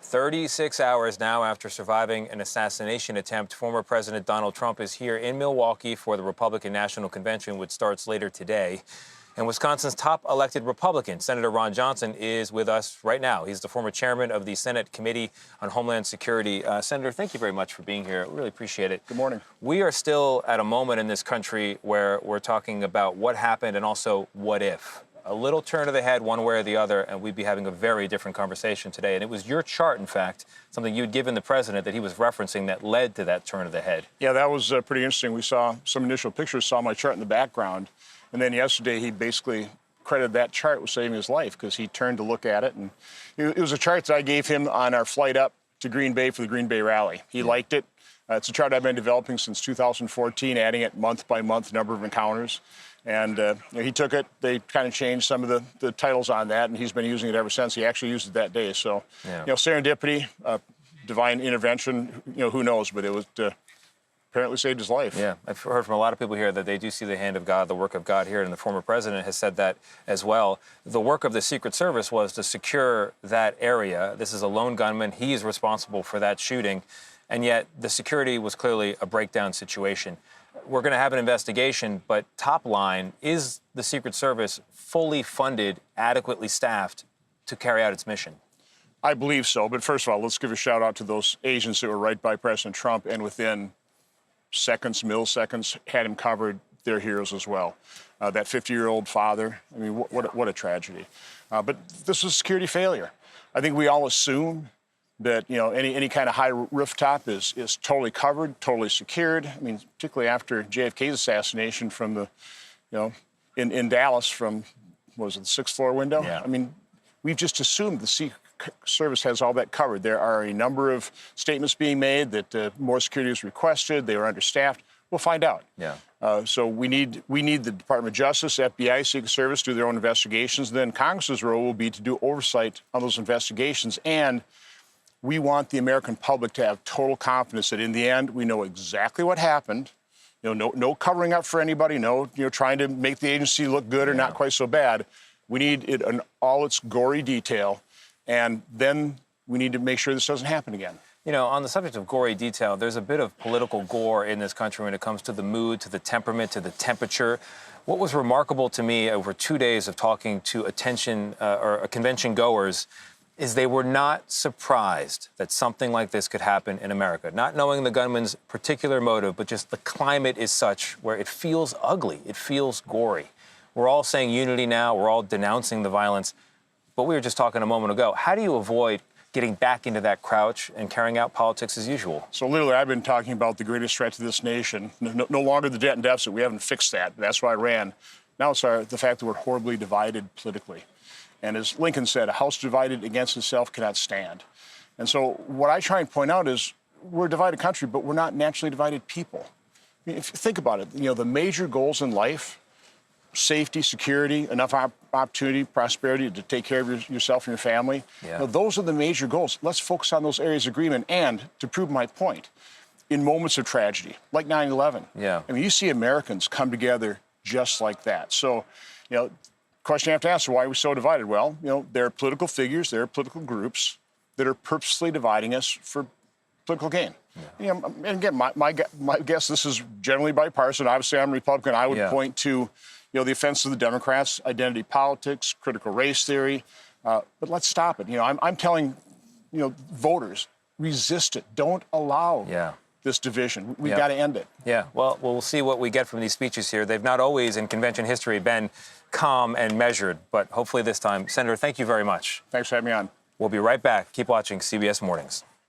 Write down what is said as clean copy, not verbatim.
36 hours now after surviving an assassination attempt, former President Donald Trump is here in Milwaukee for the Republican National Convention, which starts later today. And Wisconsin's top elected Republican, Senator Ron Johnson, is with us right now. He's the former chairman of the Senate Committee on Homeland Security. Senator, thank you very much for being here. Really appreciate it. Good morning. We are still at a moment in this country where we're talking about what happened and also what if. A little turn of the head one way or the other, and we'd be having a very different conversation today. And it was your chart, in fact, something you'd given the president that he was referencing that led to that turn of the head. Yeah, that was pretty interesting. We saw some initial pictures, saw my chart in the background. And then yesterday, he basically credited that chart with saving his life because he turned to look at it. And it was a chart that I gave him on our flight up to Green Bay for the Green Bay rally. He liked it. It's a chart I've been developing since 2014, adding it month by month, number of encounters. And he took it. They kind of changed some of the titles on that, and he's been using it ever since. He actually used it that day. So, serendipity, divine intervention, who knows? But it was apparently saved his life. Yeah, I've heard from a lot of people here that they do see the hand of God, the work of God here, and the former president has said that as well. The work of the Secret Service was to secure that area. This is a lone gunman. He is responsible for that shooting, and yet the security was clearly a breakdown situation. We're going to have an investigation, but top line, is the Secret Service fully funded, adequately staffed to carry out its mission? I believe so. But first of all, let's give a shout out to those agents that were right by President Trump and within seconds, milliseconds, had him covered. They're heroes as well. That 50-year-old father, I mean, what a tragedy. But this was a security failure. I think we all assume that any kind of high rooftop is totally covered, totally secured. I mean, particularly after JFK's assassination from the, in Dallas from, what was it, the 6th floor window? Yeah. I mean, we've just assumed the Secret Service has all that covered. There are a number of statements being made that more security is requested. They were understaffed. We'll find out. Yeah. So we need the Department of Justice, FBI, Secret Service do their own investigations. Then Congress's role will be to do oversight on those investigations. And we want the American public to have total confidence that in the end, we know exactly what happened. No covering up for anybody, no trying to make the agency look good or not quite so bad. We need it in all its gory detail, and then we need to make sure this doesn't happen again. On the subject of gory detail, there's a bit of political gore in this country when it comes to the mood, to the temperament, to the temperature. What was remarkable to me over 2 days of talking to convention goers is they were not surprised that something like this could happen in America. Not knowing the gunman's particular motive, but just the climate is such where it feels ugly, it feels gory. We're all saying unity now, we're all denouncing the violence, but we were just talking a moment ago. How do you avoid getting back into that crouch and carrying out politics as usual? So literally, I've been talking about the greatest threat to this nation. No longer the debt and deficit. We haven't fixed that. That's why I ran. Now it's the fact that we're horribly divided politically. And as Lincoln said, a house divided against itself cannot stand. And so what I try and point out is we're a divided country, but we're not naturally divided people. I mean, if you think about it, the major goals in life, safety, security, enough opportunity, prosperity to take care of yourself and your family. Yeah. Those are the major goals. Let's focus on those areas of agreement. And to prove my point, in moments of tragedy, like 9/11, I mean, you see Americans come together just like that. So, question you have to ask, why are we so divided? Well, there are political figures, there are political groups that are purposely dividing us for political gain. Yeah. And again, my guess, this is generally bipartisan. Obviously, I'm a Republican. I would point to the offense of the Democrats, identity politics, critical race theory. But let's stop it. I'm telling, voters, resist it. Don't allow this division. We've got to end it. Yeah, well, we'll see what we get from these speeches here. They've not always, in convention history, been calm and measured, but hopefully this time. Senator, thank you very much. Thanks for having me on. We'll be right back. Keep watching CBS Mornings.